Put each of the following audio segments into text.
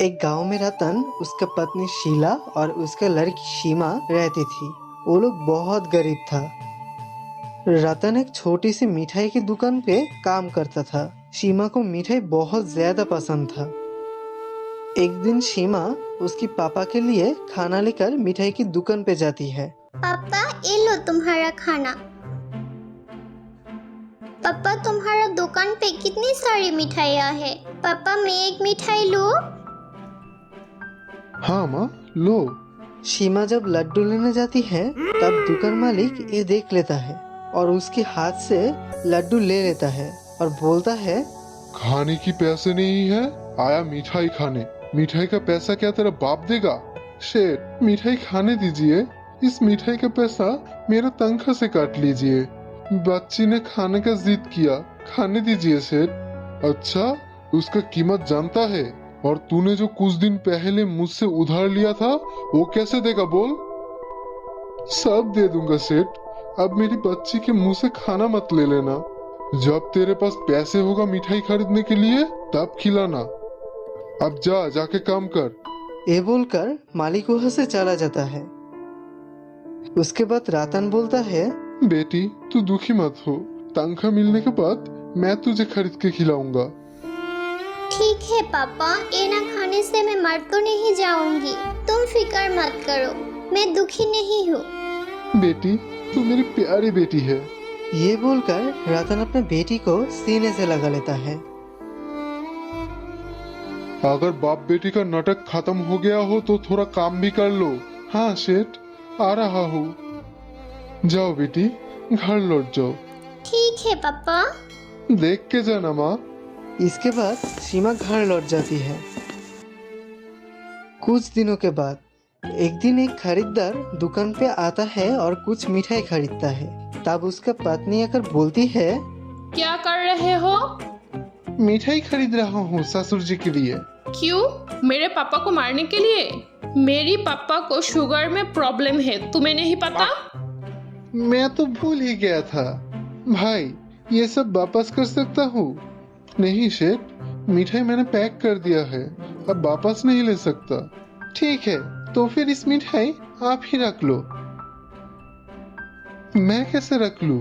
एक गांव में रतन, उसका पत्नी शीला और उसका लड़की सीमा रहती थी। वो लोग बहुत गरीब था। रतन एक छोटी सी मिठाई की दुकान पे काम करता था। सीमा को मिठाई बहुत ज्यादा पसंद था। एक दिन सीमा उसकी पापा के लिए खाना लेकर मिठाई की दुकान पे जाती है। पापा, ये लो तुम्हारा खाना। पापा, तुम्हारा दुकान पे कितनी सारी मिठाइयाँ है। पापा, मैं एक मिठाई लूं? हाँ माँ, लो। सीमा जब लड्डू लेने जाती है तब दुकान मालिक ये देख लेता है और उसके हाथ से लड्डू ले लेता है और बोलता है, खाने की पैसे नहीं है, आया मिठाई खाने। मिठाई का पैसा क्या तेरा बाप देगा? शेठ, मिठाई खाने दीजिए। इस मिठाई का पैसा मेरा तनख्वाह से काट लीजिए। बच्ची ने खाने का जिद किया, खाने दीजिए सेठ। अच्छा, उसका कीमत जानता है? और तूने जो कुछ दिन पहले मुझसे उधार लिया था वो कैसे देगा बोल? सब दे दूंगा सेठ। अब मेरी बच्ची के मुंह से खाना मत ले लेना। जब तेरे पास पैसे होगा मिठाई खरीदने के लिए तब खिलाना। अब जा, जाके काम कर। ये बोलकर मालिक वहां से चला जाता है। उसके बाद रतन बोलता है, बेटी, तू दुखी मत हो। तनख्वाह मिलने के बाद मैं तुझे खरीद के खिलाऊंगा। ठीक है पापा, ये ना खाने से मैं मर तो नहीं जाऊंगी। तुम फिक्र मत करो, मैं दुखी नहीं हूँ। बेटी, तू मेरी प्यारी बेटी है। ये बोलकर रतन अपने बेटी को सीने से लगा लेता है। अगर बाप बेटी का नाटक खत्म हो गया हो तो थोड़ा काम भी कर लो। हाँ सेठ, आ रहा हूँ। जाओ बेटी, घर लौट जाओ। ठीक है पापा। देख के जाना माँ। इसके बाद सीमा घर लौट जाती है। कुछ दिनों के बाद एक दिन एक खरीदार दुकान पे आता है और कुछ मिठाई खरीदता है। तब उसका पत्नी आकर बोलती है, क्या कर रहे हो? मिठाई खरीद रहा हूँ ससुर जी के लिए। क्यों? मेरे पापा को मारने के लिए? मेरी पापा को शुगर में प्रॉब्लम है, तुम्हें नहीं पता? मैं तो भूल ही गया था। भाई, ये सब वापस कर सकता हूँ? नहीं शेठ, मिठाई मैंने पैक कर दिया है, अब वापस नहीं ले सकता। ठीक है, तो फिर इस मिठाई आप ही रख लो। मैं कैसे रख लूं?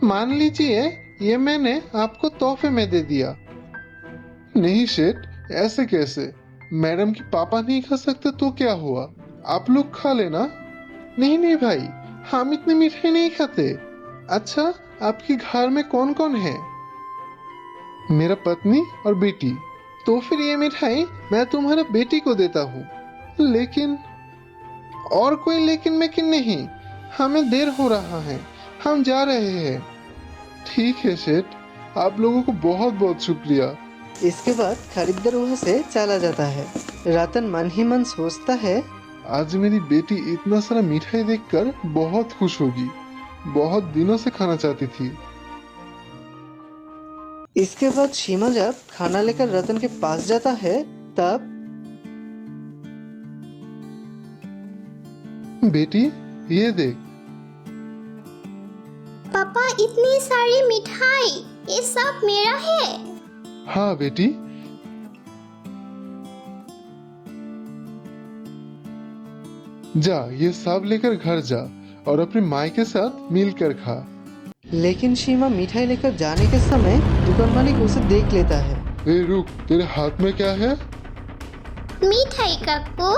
मान लीजिए ये मैंने आपको तोहफे में दे दिया। नहीं शेठ, ऐसे कैसे? मैडम की पापा नहीं खा सकते तो क्या हुआ, आप लोग खा लेना। नहीं नहीं भाई, हम इतनी मिठाई नहीं खाते। अच्छा, आपके घर में कौन कौन है? मेरा पत्नी और बेटी। तो फिर ये मिठाई मैं तुम्हारे बेटी को देता हूँ। लेकिन और कोई लेकिन मेकिन नहीं, हमें देर हो रहा है, हम जा रहे हैं। ठीक है सेठ, आप लोगों को बहुत बहुत शुक्रिया। इसके बाद खरीदार वहां से चला जाता है। रतन मन ही मन सोचता है, आज मेरी बेटी इतना सारा मिठाई देखकर बहुत खुश होगी। बहुत दिनों से खाना चाहती थी। इसके बाद सीमा जब खाना लेकर रतन के पास जाता है तब बेटी, ये देख। पापा, इतनी सारी मिठाई, ये सब मेरा है। हाँ बेटी। जा, ये सब लेकर घर जा और अपनी माँ के साथ मिलकर खा। लेकिन सीमा मिठाई लेकर जाने के समय दुकान मालिक उसे देख लेता है। ए रुक, तेरे हाथ में क्या है? मिठाई काकू।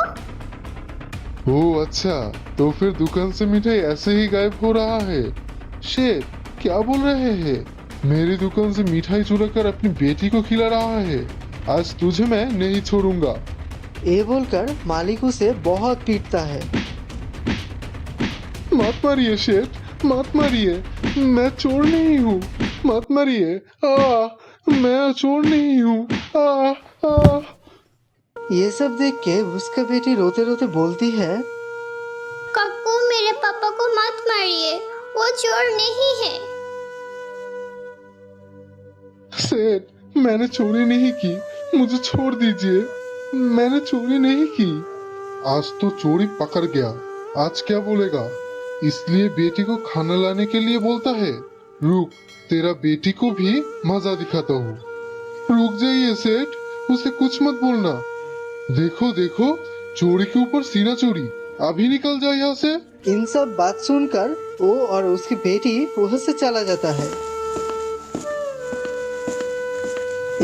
ओह अच्छा, तो फिर दुकान से मिठाई ऐसे ही गायब हो रहा है। शेर, क्या बोल रहे हैं? मेरी दुकान से मिठाई चुरा कर अपनी बेटी को खिला रहा है। आज तुझे मैं नहीं छोड़ूंगा। ये बोलकर मालिक उसे बहुत पीटता है। मत मारिए शेर, मत मारिए, मैं चोर नहीं हूँ। मत मारिए, मैं चोर नहीं हूँ। आ ये सब देख के उसका बेटी रोते रोते बोलती है, काकू, मेरे पापा को मत मारिए, वो चोर नहीं है। सेठ, मैंने चोरी नहीं की, मुझे छोड़ दीजिए। मैंने चोरी नहीं की। आज तो चोरी पकड़ गया, आज क्या बोलेगा? इसलिए बेटी को खाना लाने के लिए बोलता है। रुक, तेरा बेटी को भी मजा दिखाता हूँ। रुक जाइए सेठ, उसे कुछ मत बोलना। देखो देखो, चोरी के ऊपर सीना चोरी। अभी निकल जाओ यहाँ से। इन सब बात सुनकर वो और उसकी बेटी वहां से चला जाता है।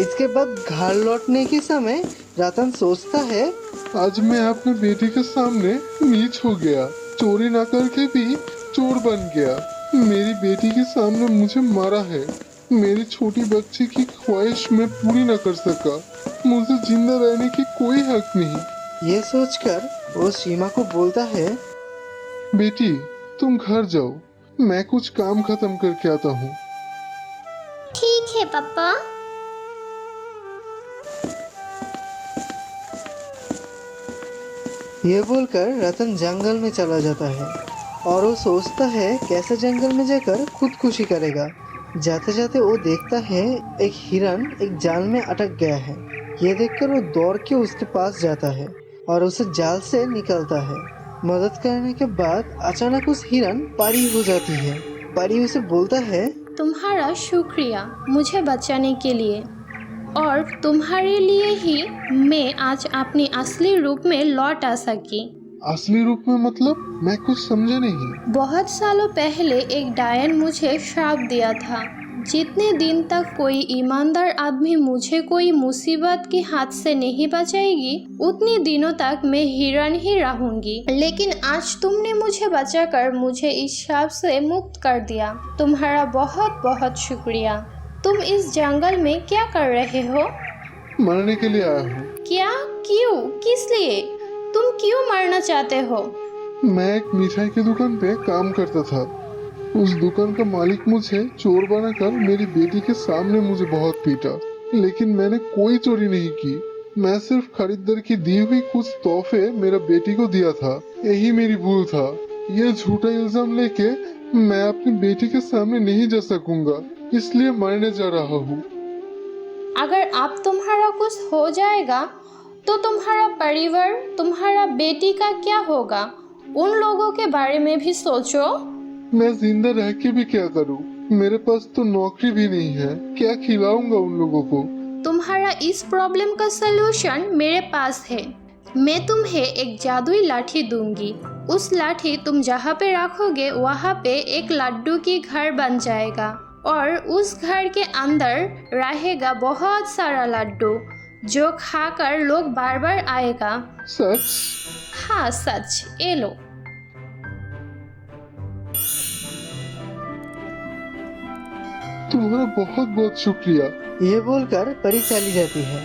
इसके बाद घर लौटने के समय रतन सोचता है, आज मैं अपने बेटी के सामने नीच हो गया। चोरी ना करके भी चोर बन गया। मेरी बेटी के सामने मुझे मारा है। मेरी छोटी बच्ची की ख्वाहिश मैं पूरी ना कर सका। मुझे जिंदा रहने की कोई हक नहीं। ये सोचकर वो सीमा को बोलता है, बेटी, तुम घर जाओ, मैं कुछ काम खत्म करके आता हूँ। ठीक है पापा। ये बोलकर रतन जंगल में चला जाता है और वो सोचता है कैसे जंगल में जाकर खुदकुशी करेगा। जाते जाते वो देखता है एक हिरन एक जाल में अटक गया है। ये देखकर वो दौड़ के उसके पास जाता है और उसे जाल से निकालता है। मदद करने के बाद अचानक उस हिरन परी हो जाती है। परी उसे बोलता है, तुम्हारा शुक्रिया मुझे बचाने के लिए, और तुम्हारे लिए ही मैं आज अपनी असली रूप में लौट आ सकी। असली रूप में मतलब? मैं कुछ समझा नहीं। बहुत सालों पहले एक डायन मुझे श्राप दिया था, जितने दिन तक कोई ईमानदार आदमी मुझे कोई मुसीबत के हाथ से नहीं बचाएगी, उतने दिनों तक मैं हिरन ही रहूंगी। लेकिन आज तुमने मुझे बचाकर मुझे इस श्राप से मुक्त कर दिया। तुम्हारा बहुत बहुत शुक्रिया। तुम इस जंगल में क्या कर रहे हो? मरने के लिए आया हूँ। क्या? क्यों? किस लिए? तुम क्यों मरना चाहते हो? मैं एक मिठाई की दुकान पे काम करता था। उस दुकान का मालिक मुझे चोर बनाकर मेरी बेटी के सामने मुझे बहुत पीटा, लेकिन मैंने कोई चोरी नहीं की। मैं सिर्फ खरीदार की दी हुई कुछ तोहफे मेरा बेटी को दिया था। यही मेरी भूल था। यह झूठा इल्जाम लेके मैं अपनी बेटी के सामने नहीं जा सकूंगा, इसलिए मरने जा रहा हूँ। अगर अब तुम्हारा कुछ हो जाएगा तो तुम्हारा परिवार, तुम्हारा बेटी का क्या होगा? उन लोगों के बारे में भी सोचो। मैं जिंदा रह के भी क्या करूं? मेरे पास तो नौकरी भी नहीं है। क्या खिलाऊंगा उन लोगों को? तुम्हारा इस प्रॉब्लम का सलूशन मेरे पास है। मैं तुम्हें एक जादुई लाठी दूंगी। उस लाठी तुम जहाँ पे रखोगे वहाँ पे एक लड्डू की घर बन जाएगा, और उस घर के अंदर रहेगा बहुत सारा लड्डू, जो खाकर लोग बार बार आएगा। सच? हाँ सच। ये लो। तुम्हारा बहुत बहुत शुक्रिया। ये बोलकर परी चली जाती है।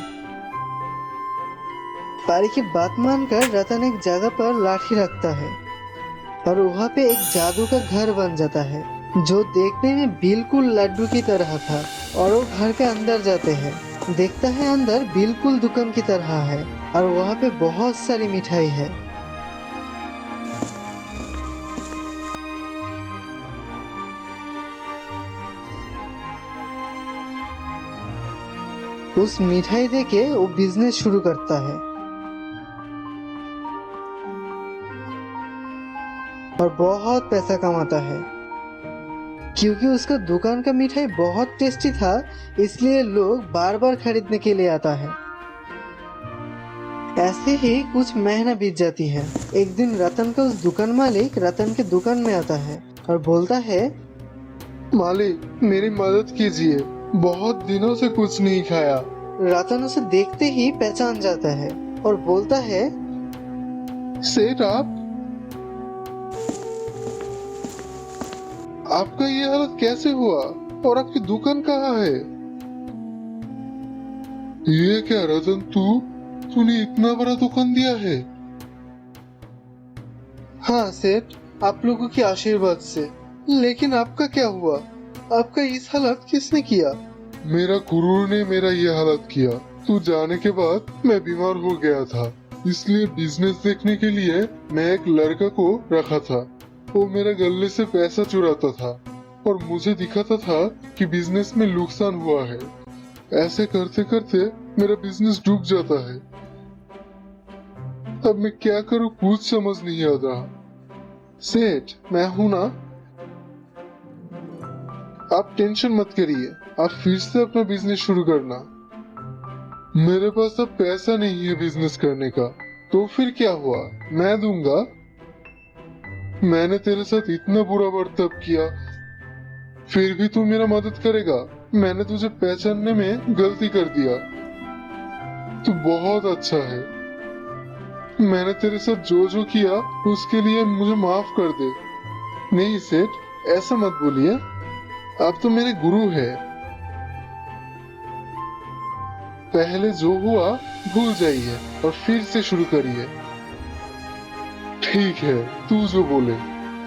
परी की बात मानकर रतन एक जगह पर लाठी रखता है और वहाँ पे एक जादू का घर बन जाता है, जो देखने में बिल्कुल लड्डू की तरह था। और वो घर के अंदर जाते हैं, देखता है अंदर बिल्कुल दुकान की तरह है और वहाँ पे बहुत सारी मिठाई है। उस मिठाई देके वो बिजनेस शुरू करता है और बहुत पैसा कमाता है। क्योंकि उसका दुकान का मिठाई बहुत टेस्टी था, इसलिए लोग बार बार खरीदने के लिए आता है। ऐसे ही कुछ महीना बीत जाती है। एक दिन रतन का उस दुकान मालिक रतन के दुकान में आता है और बोलता है, मालिक, मेरी मदद कीजिए। बहुत दिनों से कुछ नहीं खाया। रतन उसे देखते ही पहचान जाता है और बोलता है, सेठ, आपका ये हालत कैसे हुआ? और आपकी दुकान कहाँ है? ये क्या रतन, तूने इतना बड़ा दुकान दिया है? हाँ सेठ, आप लोगों के आशीर्वाद से। लेकिन आपका क्या हुआ? आपका इस हालत किसने किया? मेरा गुरु ने मेरा ये हालत किया। तू जाने के बाद मैं बीमार हो गया था, इसलिए बिजनेस देखने के लिए मैं एक लड़का को रखा था। वो मेरे गले से पैसा चुराता था और मुझे दिखाता था कि बिजनेस में नुकसान हुआ है। ऐसे करते करते मेरा बिजनेस डूब जाता है। अब मैं क्या करूं कुछ समझ नहीं आ रहा। सेठ, मैं हूं ना। आप टेंशन मत करिए, आप फिर से अपना बिजनेस शुरू करना। मेरे पास अब पैसा नहीं है बिजनेस करने का। तो फिर क्या हुआ, मैं दूंगा। मैंने तेरे साथ इतना बुरा बर्ताव किया, फिर भी तू मेरा मदद करेगा। मैंने तुझे पहचानने में गलती कर दिया। तू बहुत अच्छा है। मैंने तेरे साथ जो जो किया उसके लिए मुझे माफ कर दे। नहीं सेठ, ऐसा मत बोलिए। आप तो मेरे गुरु है। पहले जो हुआ भूल जाइए और फिर से शुरू करिए। ठीक है, तू जो बोले।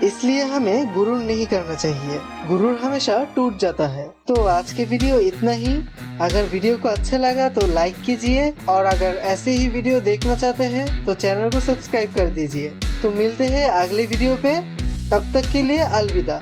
इसलिए हमें गुरूर नहीं करना चाहिए, गुरूर हमेशा टूट जाता है। तो आज के वीडियो इतना ही। अगर वीडियो को अच्छा लगा तो लाइक कीजिए, और अगर ऐसे ही वीडियो देखना चाहते हैं तो चैनल को सब्सक्राइब कर दीजिए। तो मिलते हैं अगले वीडियो पे, तब तक के लिए अलविदा।